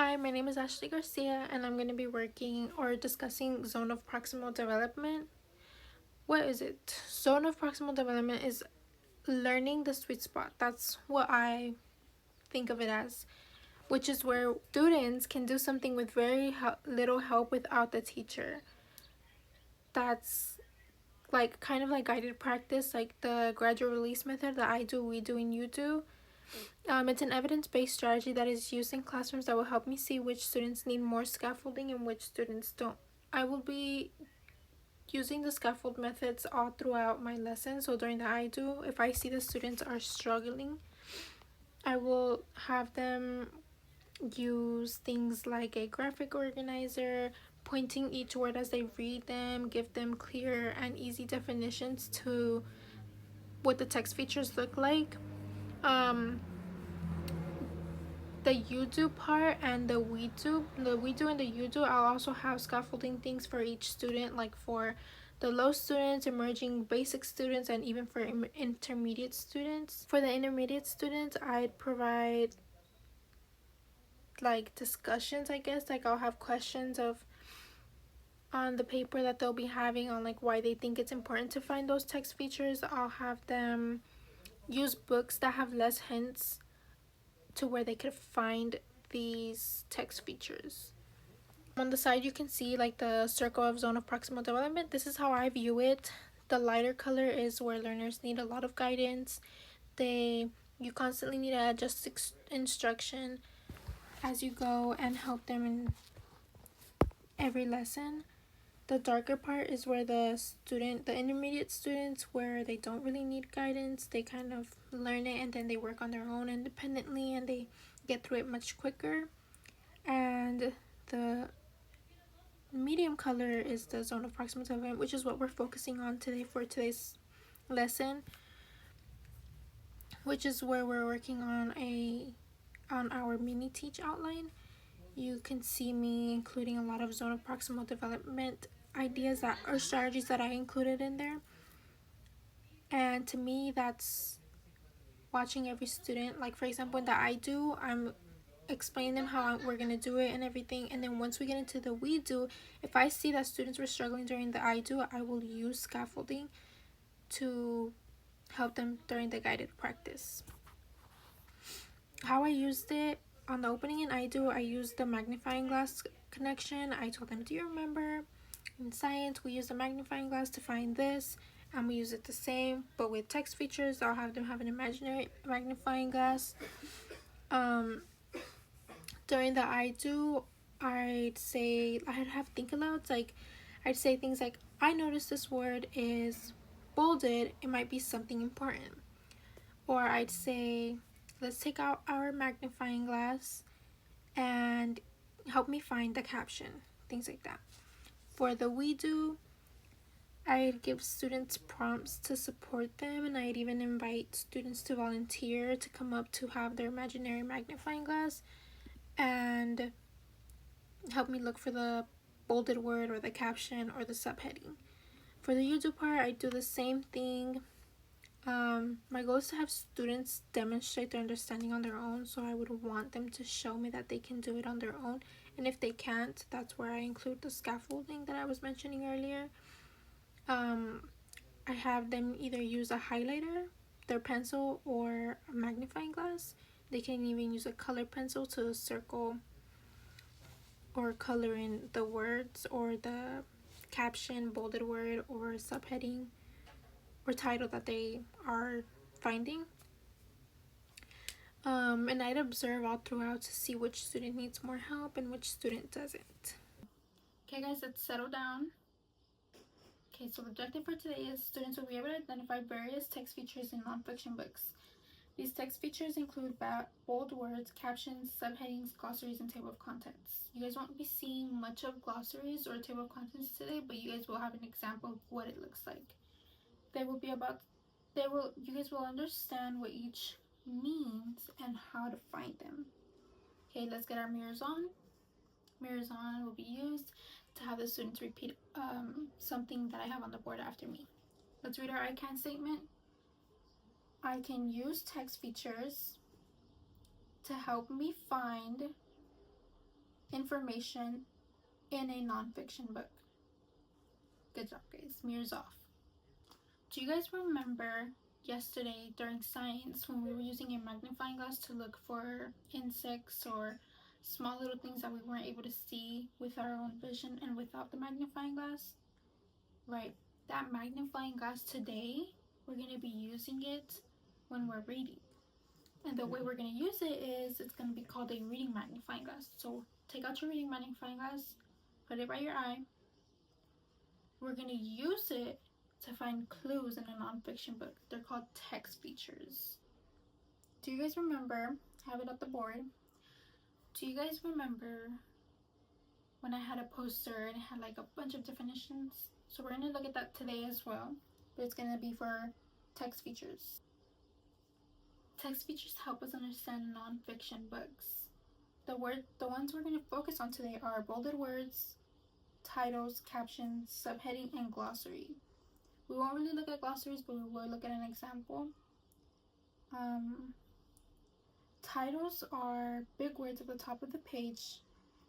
Hi, my name is Ashley Garcia, and I'm going to be working or discussing zone of proximal development. What is it? Zone of proximal development is learning the sweet spot. That's what I think of it as, which is where students can do something with very little help without the teacher. That's like kind of like guided practice, like the gradual release method that I do, we do, and you do. It's an evidence-based strategy that is used in classrooms that will help me see which students need more scaffolding and which students don't. I will be using the scaffold methods all throughout my lesson. So during the I do, if I see the students are struggling, I will have them use things like a graphic organizer, pointing each word as they read them, give them clear and easy definitions to what the text features look like. Um, the you do part and the we do and the you do, I'll also have scaffolding things for each student, like for the low students, emerging basic students, and even for intermediate students. For the intermediate students, I'd provide like discussions, I guess. Like I'll have questions of on the paper that they'll be having on like why they think it's important to find those text features. I'll have them use books that have less hints to where they could find these text features. On the side you can see like the circle of zone of proximal development. This is how I view it. The lighter color is where learners need a lot of guidance. You constantly need to adjust instruction as you go and help them in every lesson. The darker part is where the intermediate students, where they don't really need guidance. They kind of learn it and then they work on their own independently and they get through it much quicker. And the medium color is the zone of proximal development, which is what we're focusing on today for today's lesson, which is where we're working on our mini teach outline. You can see me including a lot of zone of proximal development ideas that or strategies that I included in there. And to me, that's watching every student. Like for example, in the I do, I'm explain them how we're gonna do it and everything, and then once we get into the we do, if I see that students were struggling during the I do, I will use scaffolding to help them during the guided practice. How I used it on the opening and I do, I used the magnifying glass connection. I told them, do you remember in science we use the magnifying glass to find this, and we use it the same but with text features. I'll have them have an imaginary magnifying glass. During the I do, I'd have think alouds. Like I'd say things like, I noticed this word is bolded, it might be something important. Or I'd say, let's take out our magnifying glass and help me find the caption, things like that. For the we do, I'd give students prompts to support them, and I'd even invite students to volunteer to come up to have their imaginary magnifying glass and help me look for the bolded word or the caption or the subheading. For the you do part, I do the same thing. My goal is to have students demonstrate their understanding on their own, so I would want them to show me that they can do it on their own. And if they can't, that's where I include the scaffolding that I was mentioning earlier. I have them either use a highlighter, their pencil, or a magnifying glass. They can even use a color pencil to circle or color in the words or the caption, bolded word, or subheading or title that they are finding. And I'd observe all throughout to see which student needs more help and which student doesn't. Okay guys, let's settle down. Okay, so the objective for today is students will be able to identify various text features in nonfiction books. These text features include bold words, captions, subheadings, glossaries, and table of contents. You guys won't be seeing much of glossaries or table of contents today, but you guys will have an example of what it looks like. You guys will understand what each means and how to find them. Okay, let's get our mirrors on. Mirrors on will be used to have the students repeat something that I have on the board after me. Let's read our I can statement. I can use text features to help me find information in a nonfiction book. Good job, guys. Mirrors off. Do you guys remember yesterday during science when we were using a magnifying glass to look for insects or small little things that we weren't able to see with our own vision and without the magnifying glass? Right. That magnifying glass today, we're going to be using it when we're reading. And the way we're going to use it is it's going to be called a reading magnifying glass. So take out your reading magnifying glass, put it by your eye. We're going to use it to find clues in a nonfiction book. They're called text features. Do you guys remember, I have it up the board, do you guys remember when I had a poster and it had like a bunch of definitions? So we're going to look at that today as well, but it's going to be for text features. Text features help us understand nonfiction books. The ones we're going to focus on today are bolded words, titles, captions, subheading, and glossary. We won't really look at glossaries, but we will look at an example. Titles are big words at the top of the page,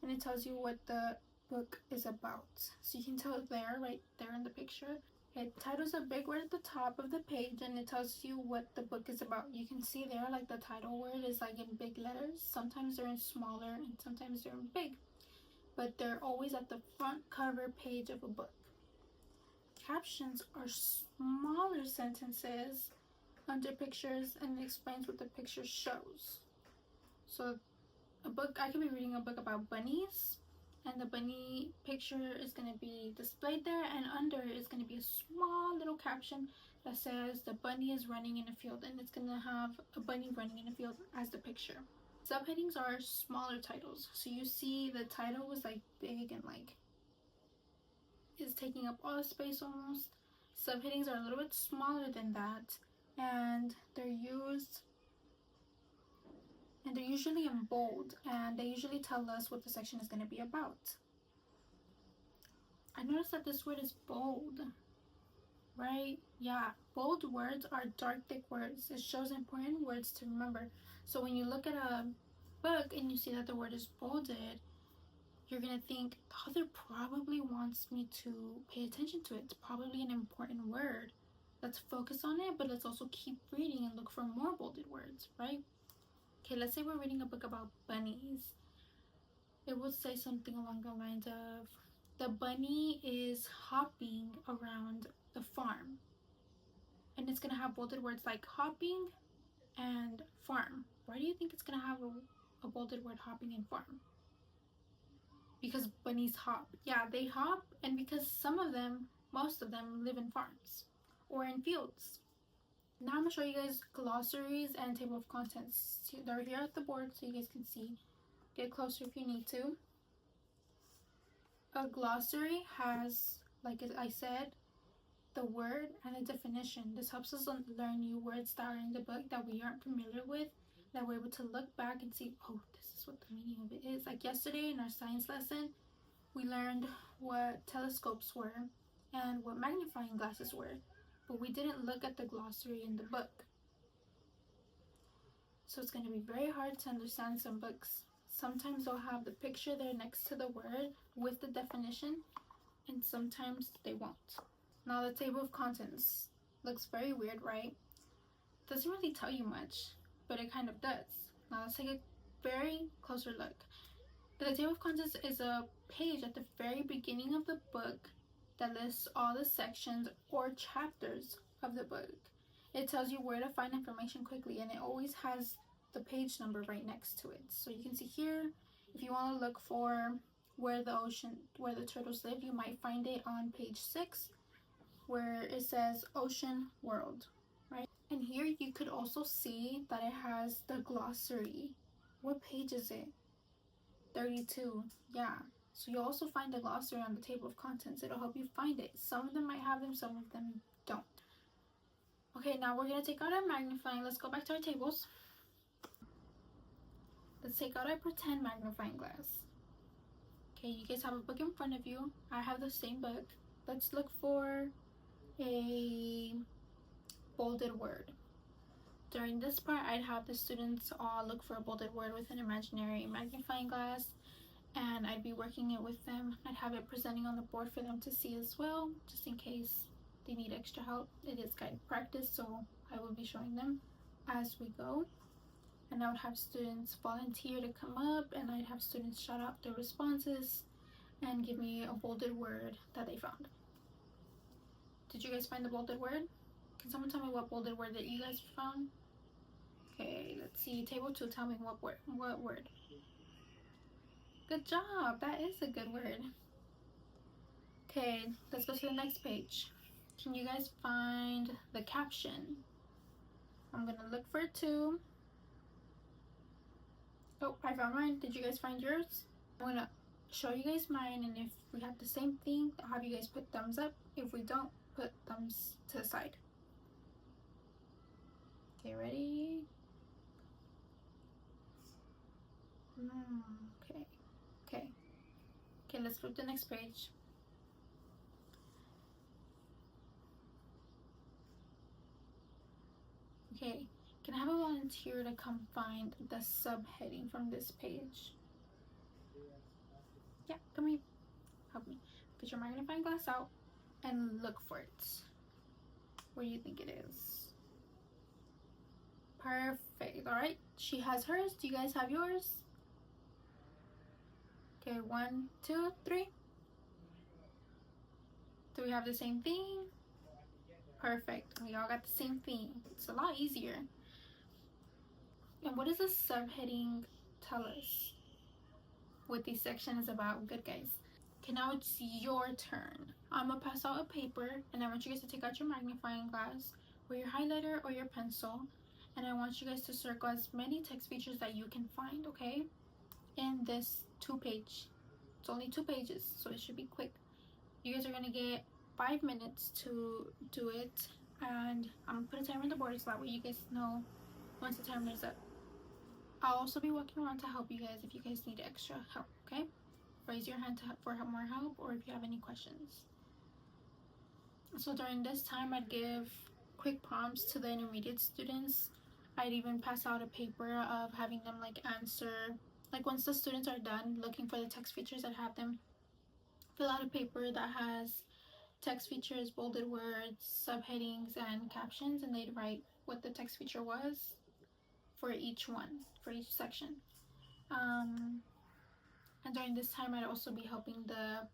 and it tells you what the book is about. So you can tell there, right there in the picture. Okay, title's a big word at the top of the page, and it tells you what the book is about. You can see there, like the title word is like in big letters. Sometimes they're in smaller, and sometimes they're in big. But they're always at the front cover page of a book. Captions are smaller sentences under pictures, and it explains what the picture shows. So a book, I could be reading a book about bunnies, and the bunny picture is going to be displayed there, and under is going to be a small little caption that says the bunny is running in a field, and it's going to have a bunny running in a field as the picture. Subheadings are smaller titles, so you see the title was like big and like is taking up all the space almost. Subheadings are a little bit smaller than that, and they're usually in bold, and they usually tell us what the section is going to be about. I noticed that this word is bold, right? Yeah, bold words are dark, thick words. It shows important words to remember. So when you look at a book and you see that the word is bolded, you're going to think, the author probably wants me to pay attention to it. It's probably an important word. Let's focus on it, but let's also keep reading and look for more bolded words, right? Okay, let's say we're reading a book about bunnies. It will say something along the lines of, the bunny is hopping around the farm. And it's going to have bolded words like hopping and farm. Why do you think it's going to have a bolded word hopping and farm? Because bunnies hop. Yeah, they hop, and because most of them live in farms or in fields. Now I'm going to show you guys glossaries and table of contents. They're here at the board so you guys can see. Get closer if you need to. A glossary has, like I said, the word and the definition. This helps us learn new words that are in the book that we aren't familiar with, that we're able to look back and see, oh, this is what the meaning of it is. Like yesterday in our science lesson, we learned what telescopes were and what magnifying glasses were, but we didn't look at the glossary in the book. So it's going to be very hard to understand some books. Sometimes they'll have the picture there next to the word with the definition, and sometimes they won't. Now the table of contents looks very weird, right? Doesn't really tell you much, but it kind of does. Now let's take a very closer look. The table of contents is a page at the very beginning of the book that lists all the sections or chapters of the book. It tells you where to find information quickly, and it always has the page number right next to it. So you can see here, if you want to look for where the turtles live, you might find it on page 6 where it says Ocean World, right? And here you could also see that it has the glossary. What page is it? 32. Yeah. So you'll also find the glossary on the table of contents. It'll help you find it. Some of them might have them, some of them don't. Okay, now we're going to take out our magnifying. Let's go back to our tables. Let's take out our pretend magnifying glass. Okay, you guys have a book in front of you. I have the same book. Let's look for a bolded word. During this part, I'd have the students all look for a bolded word with an imaginary magnifying glass, and I'd be working it with them. I'd have it presenting on the board for them to see as well, just in case they need extra help. It is guided practice, so I will be showing them as we go. And I would have students volunteer to come up, and I'd have students shout out their responses and give me a bolded word that they found. Did you guys find the bolded word? Can someone tell me what bolded word that you guys found? Okay, let's see. Table 2, tell me what word. What word? Good job. That is a good word. Okay, let's go to the next page. Can you guys find the caption? I'm gonna look for it too. Oh, I found mine. Did you guys find yours? I'm gonna show you guys mine, and if we have the same thing, I'll have you guys put thumbs up. If we don't, put thumbs to the side. Okay, ready? Okay. Okay. Okay, let's flip the next page. Okay, can I have a volunteer to come find the subheading from this page? Yeah, come here. Help me. Get your magnifying glass out and look for it. Where do you think it is? Perfect. Alright, she has hers. Do you guys have yours? Okay, 1, 2, 3. Do we have the same thing? Perfect. We all got the same thing. It's a lot easier. And what does the subheading tell us? What this section is about? Good, guys. Okay, now it's your turn. I'm gonna pass out a paper, and I want you guys to take out your magnifying glass or your highlighter or your pencil, and I want you guys to circle as many text features that you can find, okay? In this 2-page. It's only 2 pages, so it should be quick. You guys are gonna get 5 minutes to do it, and I'm gonna put a timer on the board so that way you guys know once the timer is up. I'll also be walking around to help you guys if you guys need extra help, okay? Raise your hand for more help, or if you have any questions. So during this time, I'd give quick prompts to the intermediate students. I'd even pass out a paper of having them answer, once the students are done looking for the text features, I'd have them fill out a paper that has text features, bolded words, subheadings, and captions, and they'd write what the text feature was for each one, for each section. And during this time, I'd also be helping the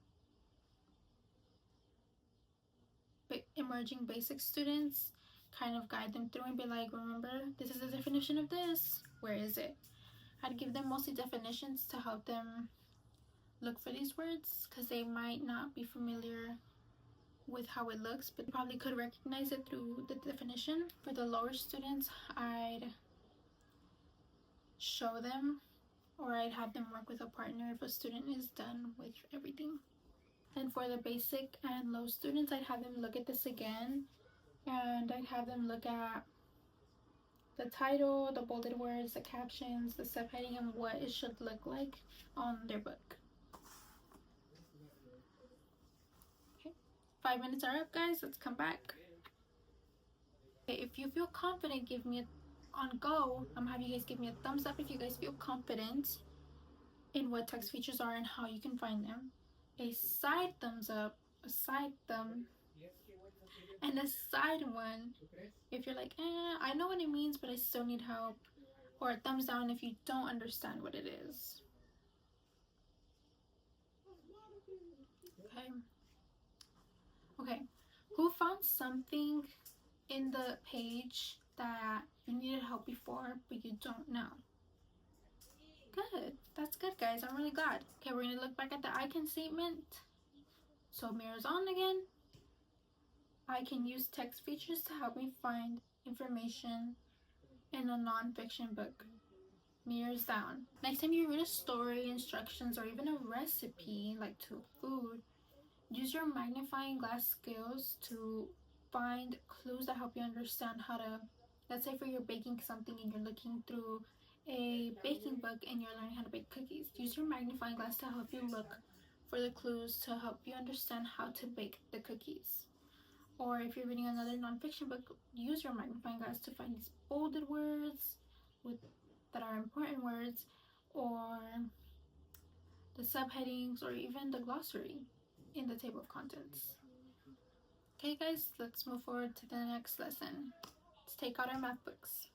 emerging basic students, kind of guide them through and be like, remember, this is the definition of this. Where is it? I'd give them mostly definitions to help them look for these words, because they might not be familiar with how it looks, but they probably could recognize it through the definition. For the lower students, I'd show them, or I'd have them work with a partner if a student is done with everything. And for the basic and low students, I'd have them look at this again, and I'd have them look at the title, the bolded words, the captions, the subheading, and what it should look like on their book. Okay, 5 minutes are up, guys. Let's come back. Okay, if you feel confident, give me on go. I'm gonna have you guys give me a thumbs up if you guys feel confident in what text features are and how you can find them. A side thumbs up, a side thumb, and a side one if you're like, I know what it means, but I still need help. Or a thumbs down if you don't understand what it is. Okay. Okay. Who found something in the page that you needed help before, but you don't know? Good. That's good, guys. I'm really glad. Okay, we're going to look back at the icon statement. So mirrors on again. I can use text features to help me find information in a non-fiction book. Mirrors down. Next time you read a story, instructions, or even a recipe, like to food, use your magnifying glass skills to find clues that help you understand how to, let's say for you're baking something and you're looking through a baking book and you're learning how to bake cookies. Use your magnifying glass to help you look for the clues to help you understand how to bake the cookies. Or if you're reading another nonfiction book, use your magnifying glass to find these bolded words that are important words, or the subheadings, or even the glossary in the table of contents. Okay guys, let's move forward to the next lesson. Let's take out our math books.